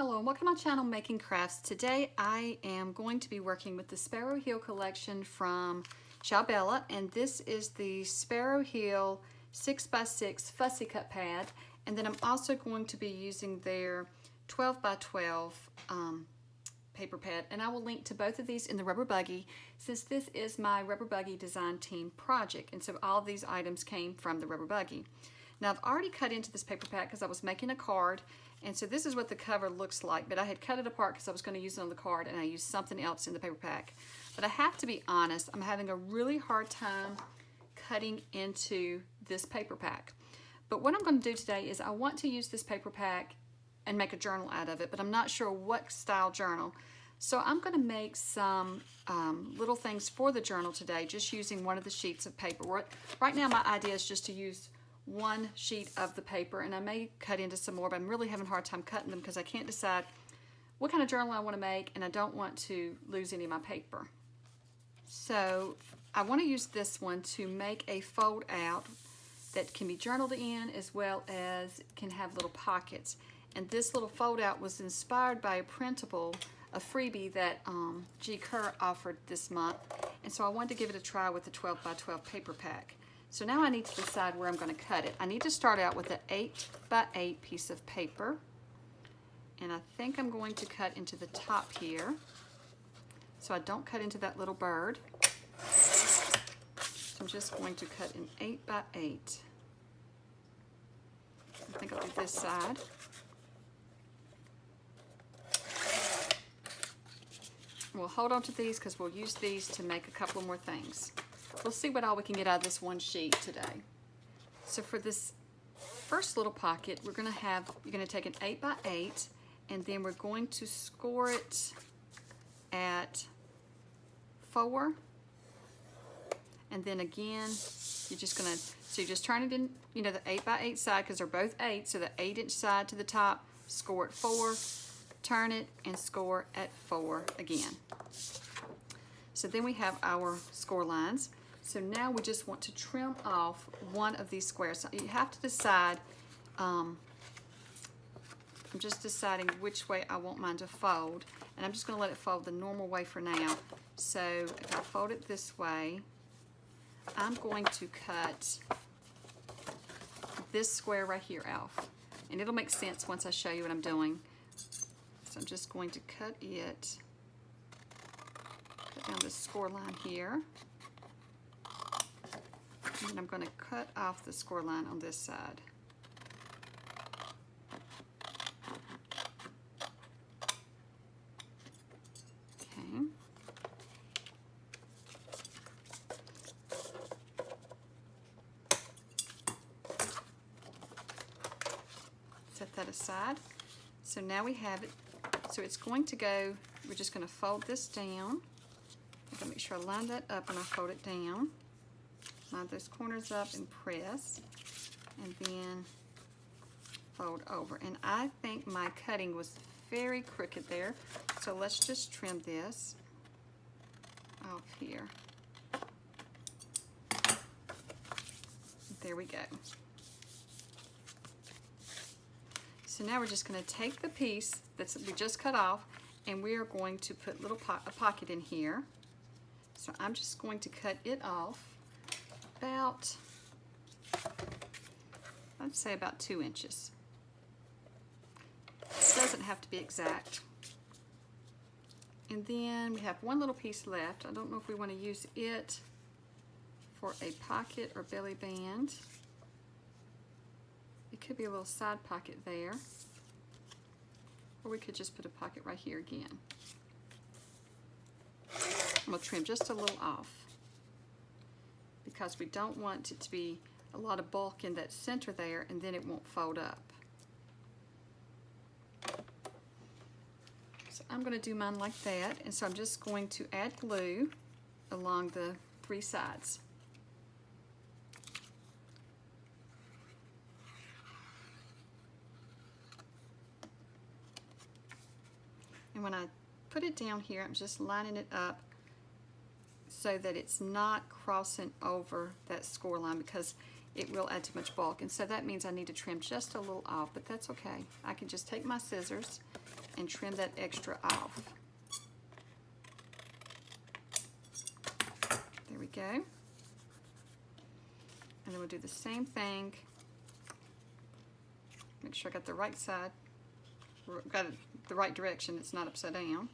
Hello and welcome to my channel, Making Crafts. Today I am going to be working with the Sparrow Hill collection from Bella, and this is the Sparrow Hill 6x6 Fussy cut pad, and then I'm also going to be using their 12x12 paper pad, and I will link to both of these in the rubber buggy since this is my rubber buggy design team project, and so all of these items came from the rubber buggy. Now I've already cut into this paper pack because I was making a card, and so this is what the cover looks like, but I had cut it apart because I was going to use it on the card and I used something else in the paper pack. But I have to be honest, I'm having a really hard time cutting into this paper pack. But what I'm going to do today is I want to use this paper pack and make a journal out of it, but I'm not sure what style journal. So I'm going to make some little things for the journal today, just using one of the sheets of paper. Right now my idea is just to use one sheet of the paper, and I may cut into some more, but I'm really having a hard time cutting them because I can't decide what kind of journal I want to make, and I don't want to lose any of my paper. So I want to use this one to make a fold out that can be journaled in, as well as can have little pockets. And this little fold out was inspired by a printable, a freebie that G. Kerr offered this month, and so I wanted to give it a try with the 12x12 paper pack. So now I need to decide where I'm going to cut it. I need to start out with an 8x8 piece of paper, and I think I'm going to cut into the top here so I don't cut into that little bird. So I'm just going to cut an 8x8. I think I'll do this side. We'll hold on to these because we'll use these to make a couple more things. We'll see what all we can get out of this one sheet today. So for this first little pocket, you're going to take an 8x8, and then we're going to score it at 4. And then again, you're just turn it in, the 8x8 side, because they're both 8, so the 8-inch side to the top, score at 4, turn it and score at 4 again. So then we have our score lines. So now we just want to trim off one of these squares. So you have to decide, I'm just deciding which way I want mine to fold, and I'm just going to let it fold the normal way for now. So if I fold it this way, I'm going to cut this square right here off, and it'll make sense once I show you what I'm doing. So I'm just going to cut down this score line here. And I'm going to cut off the score line on this side. Okay. Set that aside. So now we have it. So it's going to go, we're just going to fold this down. I'm going to make sure I line that up when I fold it down. Line those corners up and press, and then fold over. And I think my cutting was very crooked there, so let's just trim this off here. There we go. So now we're just going to take the piece that we just cut off, and we are going to put a pocket in here. So I'm just going to cut it off about, I'd say about 2 inches. It doesn't have to be exact. And then we have one little piece left. I don't know if we want to use it for a pocket or belly band. It could be a little side pocket there, or we could just put a pocket right here again. I'm going to trim just a little off, because we don't want it to be a lot of bulk in that center there, and then it won't fold up. So I'm going to do mine like that, and so I'm just going to add glue along the 3 sides. And when I put it down here, I'm just lining it up so that it's not crossing over that score line, because it will add too much bulk. And so that means I need to trim just a little off, but that's okay. I can just take my scissors and trim that extra off. There we go. And then we'll do the same thing. Make sure I got the right side, got it the right direction, it's not upside down,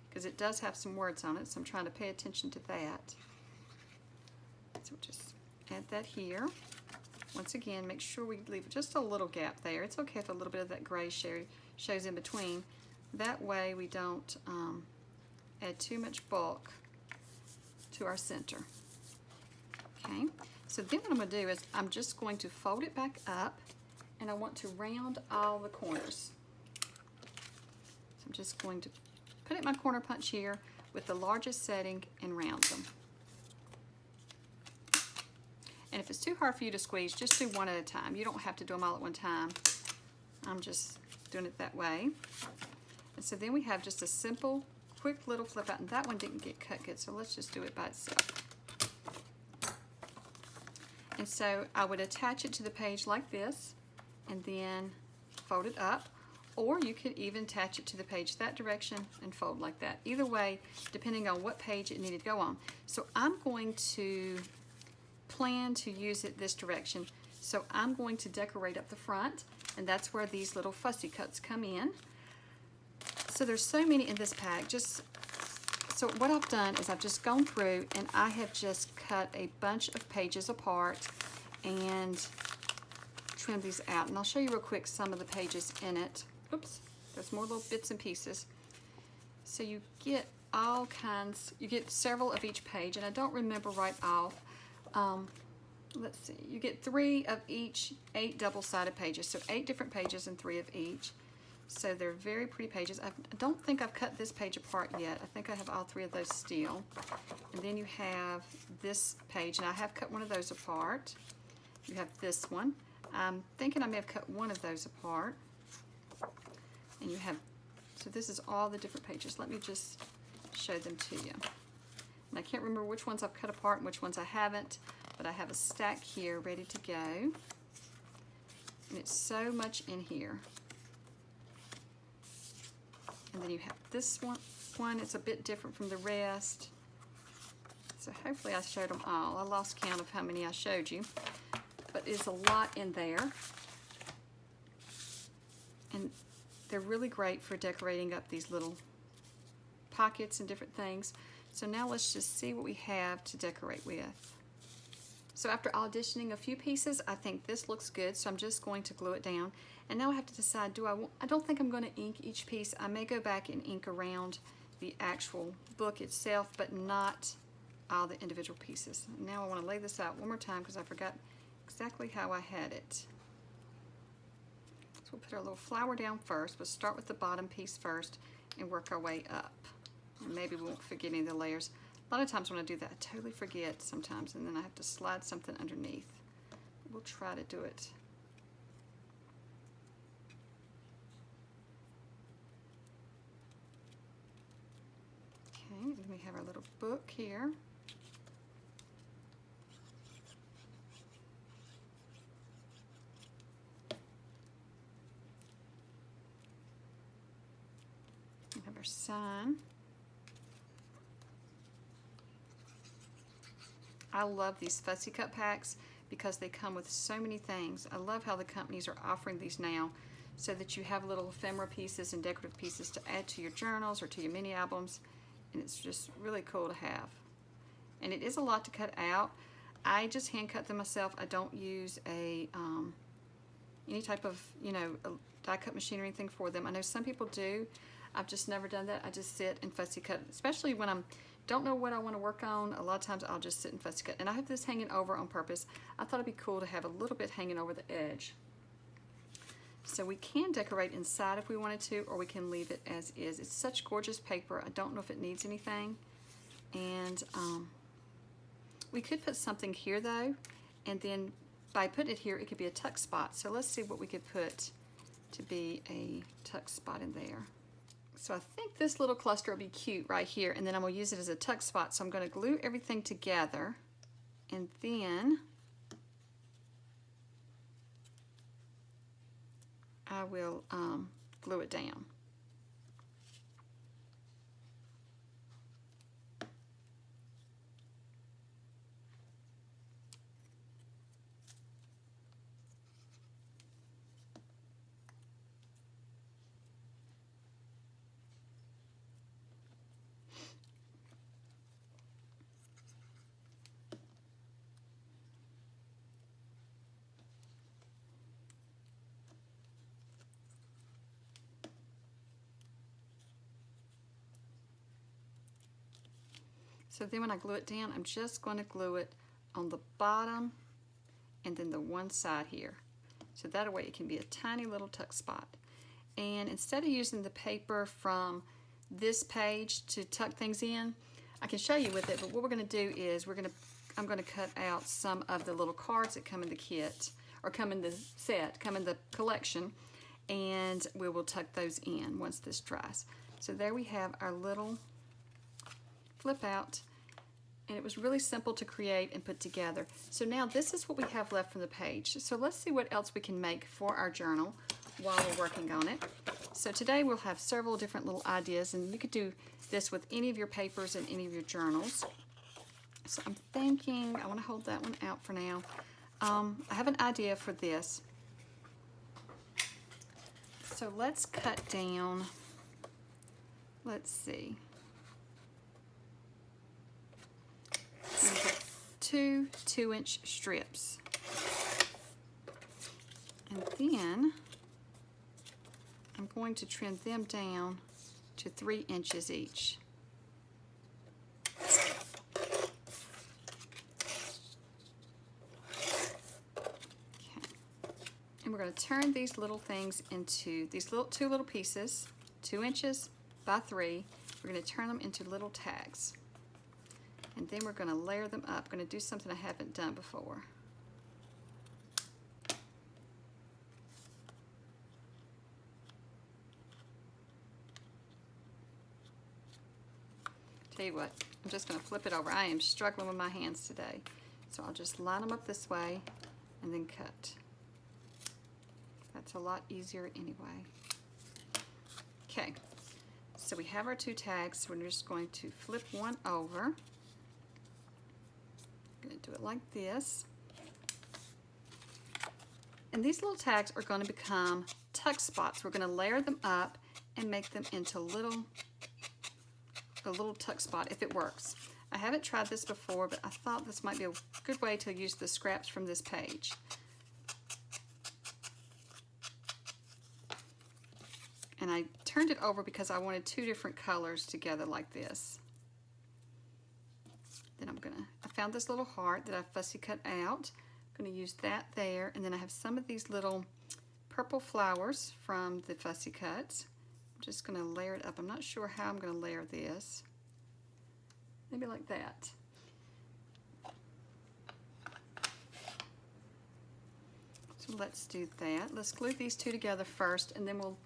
because it does have some words on it, so I'm trying to pay attention to that. So we'll just add that here. Once again, make sure we leave just a little gap there. It's okay if a little bit of that gray shows in between. That way we don't add too much bulk to our center. Okay, so then what I'm going to do is I'm just going to fold it back up, and I want to round all the corners. So I'm just going to put it in my corner punch here with the largest setting and round them. And if it's too hard for you to squeeze, just do one at a time. You don't have to do them all at one time. I'm just doing it that way. And so then we have just a simple, quick little flip out, and that one didn't get cut good, so let's just do it by itself. And so I would attach it to the page like this, and then fold it up, or you could even attach it to the page that direction and fold like that. Either way, depending on what page it needed to go on. So I'm going to plan to use it this direction. So I'm going to decorate up the front, and that's where these little fussy cuts come in. So there's so many in this pack. So what I've done is I've just gone through and I have just cut a bunch of pages apart and trim these out. And I'll show you real quick some of the pages in it. Oops, there's more little bits and pieces. So you get all kinds, you get several of each page, and I don't remember right off. Let's see, you get 3 of each 8 double-sided pages. So 8 different pages and 3 of each. So they're very pretty pages. I don't think I've cut this page apart yet. I think I have all 3 of those still. And then you have this page, and I have cut one of those apart. You have this one. I'm thinking I may have cut one of those apart. And you have, so this is all the different pages. Let me just show them to you. And I can't remember which ones I've cut apart and which ones I haven't, but I have a stack here ready to go. And it's so much in here. And then you have this one, it's a bit different from the rest. So hopefully I showed them all. I lost count of how many I showed you, but it's a lot in there. And they're really great for decorating up these little pockets and different things. So now let's just see what we have to decorate with. So after auditioning a few pieces, I think this looks good, so I'm just going to glue it down. And now I have to decide, I don't think I'm going to ink each piece. I may go back and ink around the actual book itself, but not all the individual pieces. Now I want to lay this out one more time because I forgot exactly how I had it. So we'll put our little flower down first. We'll start with the bottom piece first and work our way up. And maybe we won't forget any of the layers. A lot of times when I do that, I totally forget sometimes, and then I have to slide something underneath. We'll try to do it. Okay, then we have our little book here. We have our sign. I love these fussy cut packs because they come with so many things. I love how the companies are offering these now so that you have little ephemera pieces and decorative pieces to add to your journals or to your mini albums, and it's just really cool to have. And it is a lot to cut out. I just hand cut them myself. I don't use a any type of, you know, a die cut machine or anything for them. I know some people do. I've just never done that. I just sit and fussy cut, especially when I don't know what I want to work on. A lot of times I'll just sit and fussy cut. And I have this hanging over on purpose. I thought it'd be cool to have a little bit hanging over the edge. So we can decorate inside if we wanted to, or we can leave it as is. It's such gorgeous paper. I don't know if it needs anything. And we could put something here though, and then by putting it here, it could be a tuck spot. So let's see what we could put to be a tuck spot in there. So I think this little cluster will be cute right here, and then I'm going to use it as a tuck spot. So I'm going to glue everything together, and then I will glue it down. So then when I glue it down, I'm just going to glue it on the bottom and then the one side here. So that way it can be a tiny little tuck spot. And instead of using the paper from this page to tuck things in, I can show you with it, but what we're going to do is I'm going to cut out some of the little cards that come in the kit, or come in the set, come in the collection, and we will tuck those in once this dries. So there we have our little flip out, and it was really simple to create and put together. So now this is what we have left from the page. So let's see what else we can make for our journal while we're working on it. So today we'll have several different little ideas, and you could do this with any of your papers and any of your journals. So I'm thinking, I want to hold that one out for now. I have an idea for this. So let's cut down, let's see, two 2-inch strips. And then I'm going to trim them down to 3 inches each. And we're going to turn these little things into these two little pieces, 2 inches by 3. We're going to turn them into little tags. And then we're going to layer them up. I'm going to do something I haven't done before. Tell you what, I'm just going to flip it over. I am struggling with my hands today. So I'll just line them up this way and then cut. That's a lot easier anyway. Okay, so we have our 2 tags. We're just going to flip one over. I'm going to do it like this. And these little tags are going to become tuck spots. We're going to layer them up and make them into a little tuck spot if it works. I haven't tried this before, but I thought this might be a good way to use the scraps from this page. And I turned it over because I wanted 2 different colors together like this. Then I found this little heart that I fussy cut out. I'm going to use that there. And then I have some of these little purple flowers from the fussy cuts. I'm just going to layer it up. I'm not sure how I'm going to layer this. Maybe like that. So let's do that. Let's glue these 2 together first, and then we'll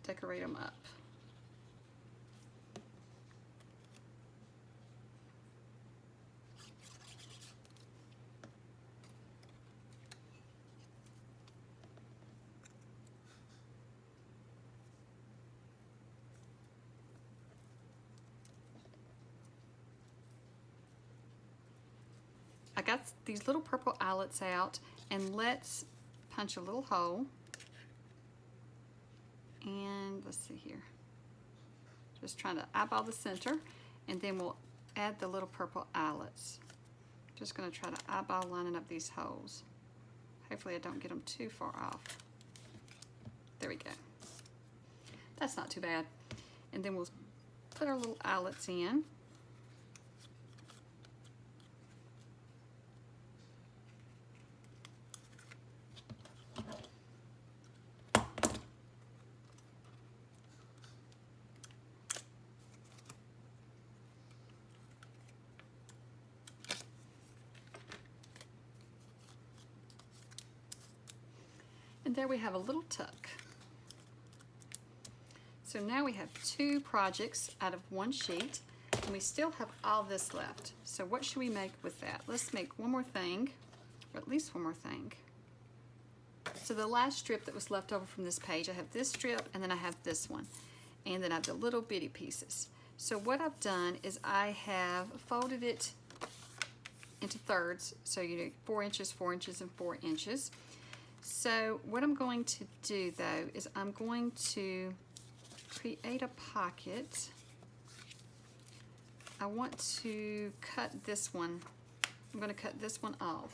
decorate them up. I got these little purple eyelets out, and let's punch a little hole. And let's see here. Just trying to eyeball the center, and then we'll add the little purple eyelets. Just going to try to eyeball lining up these holes. Hopefully I don't get them too far off. There we go. That's not too bad. And then we'll put our little eyelets in. And there we have a little tuck. So now we have 2 projects out of 1 sheet, and we still have all this left. So what should we make with that? Let's make one more thing, or at least one more thing. So the last strip that was left over from this page, I have this strip, and then I have this one. And then I have the little bitty pieces. So what I've done is I have folded it into thirds. So you do 4 inches, 4 inches, and 4 inches. So what I'm going to do though is I'm going to create a pocket. I want to cut this one. I'm going to cut this one off.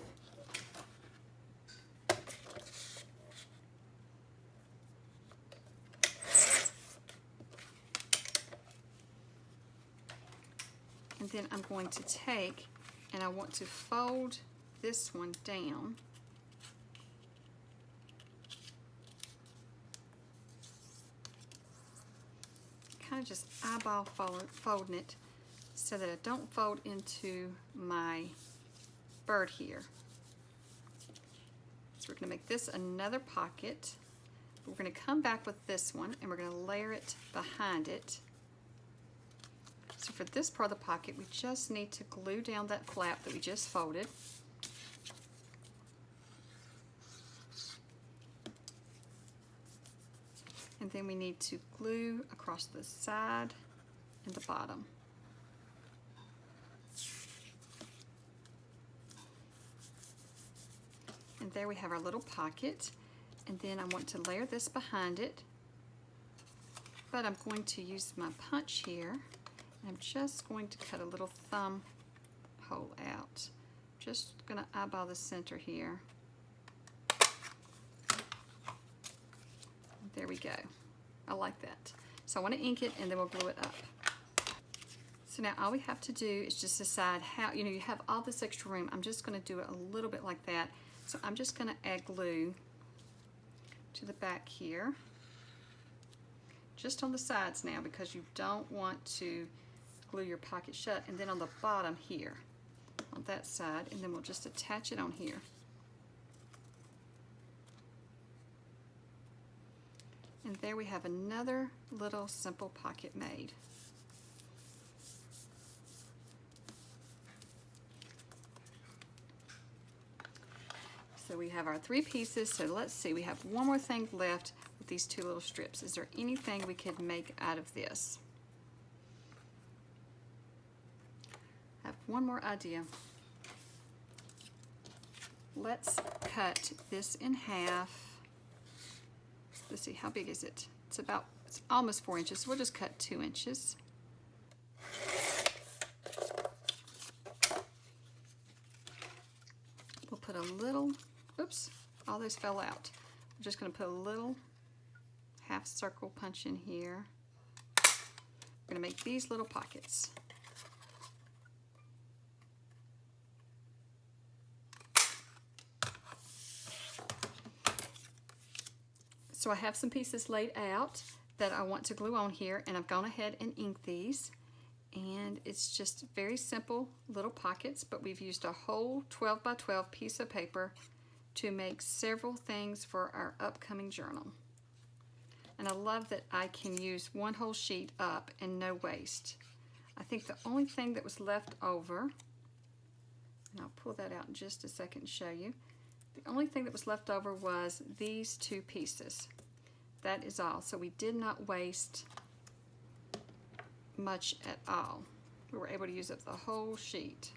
then I'm going to take and I want to fold this one down. Kind of just eyeball folding it so that I don't fold into my bird here. So we're going to make this another pocket. We're going to come back with this one and we're going to layer it behind it. So for this part of the pocket, we just need to glue down that flap that we just folded. And then we need to glue across the side and the bottom. And there we have our little pocket. And then I want to layer this behind it. But I'm going to use my punch here. And I'm just going to cut a little thumb hole out. Just going to eyeball the center here. There we go. I like that. So I want to ink it and then we'll glue it up. So now all we have to do is just decide how, you have all this extra room. I'm just going to do it a little bit like that. So I'm just going to add glue to the back here. Just on the sides now because you don't want to glue your pocket shut. And then on the bottom here, on that side, and then we'll just attach it on here. And there we have another little simple pocket made. So we have our 3 pieces. So let's see, we have one more thing left with these 2 little strips. Is there anything we could make out of this? I have one more idea. Let's cut this in half. Let's see, how big is it? It's almost 4 inches, so we'll just cut 2 inches. We'll put a little, oops, all those fell out. We're just going to put a little half circle punch in here. We're going to make these little pockets. So I have some pieces laid out that I want to glue on here, and I've gone ahead and inked these. And it's just very simple little pockets, but we've used a whole 12 by 12 piece of paper to make several things for our upcoming journal. And I love that I can use one whole sheet up and no waste. I think the only thing that was left over, and I'll pull that out in just a second and show you. The only thing that was left over was these 2 pieces. That is all. So we did not waste much at all. We were able to use up the whole sheet.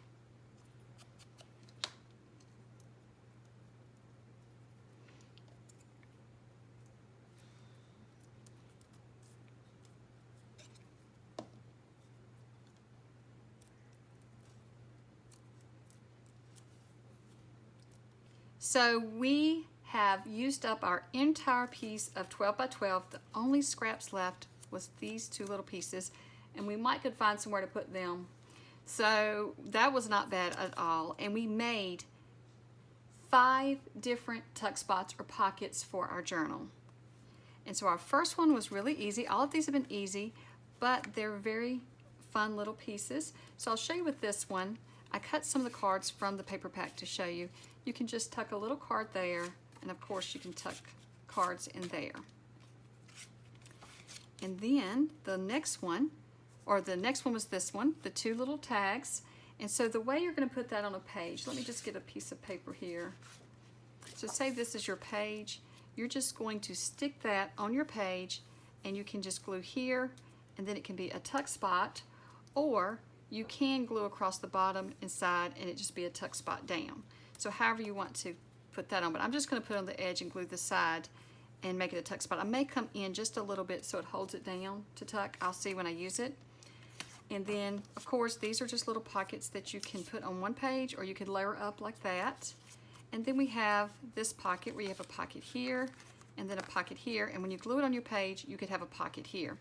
So we have used up our entire piece of 12 by 12. The only scraps left was these 2 little pieces, and we might could find somewhere to put them. So that was not bad at all. And we made 5 different tuck spots or pockets for our journal. And so our first one was really easy. All of these have been easy, but they're very fun little pieces. So I'll show you with this one. I cut some of the cards from the paper pack to show you. You can just tuck a little card there, and of course you can tuck cards in there. And then the next one was this one, the 2 little tags. And so the way you're going to put that on a page, let me just get a piece of paper here. So say this is your page, you're just going to stick that on your page, and you can just glue here, and then it can be a tuck spot, or you can glue across the bottom and side and it just be a tuck spot down. So however you want to put that on, but I'm just going to put it on the edge and glue the side and make it a tuck spot. I may come in just a little bit so it holds it down to tuck. I'll see when I use it. And then, of course, these are just little pockets that you can put on one page, or you could layer up like that. And then we have this pocket where you have a pocket here and then a pocket here. And when you glue it on your page, you could have a pocket here.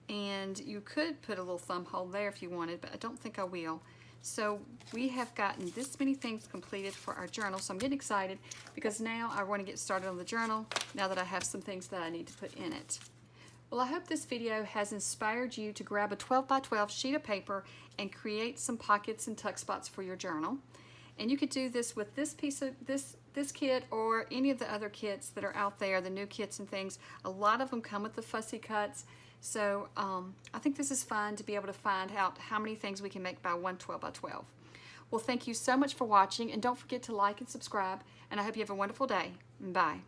and you could put a little thumb hole there if you wanted, but I don't think I will. So we have gotten this many things completed for our journal, so I'm getting excited because now I want to get started on the journal now that I have some things that I need to put in it. Well, I hope this video has inspired you to grab a 12 by 12 sheet of paper and create some pockets and tuck spots for your journal. And you could do this with this piece of this kit or any of the other kits that are out there, the new kits and things. A lot of them come with the Fussy cuts. So I think this is fun to be able to find out how many things we can make by one 12 by 12. Well, thank you so much for watching, and don't forget to like and subscribe, and I hope you have a wonderful day. Bye.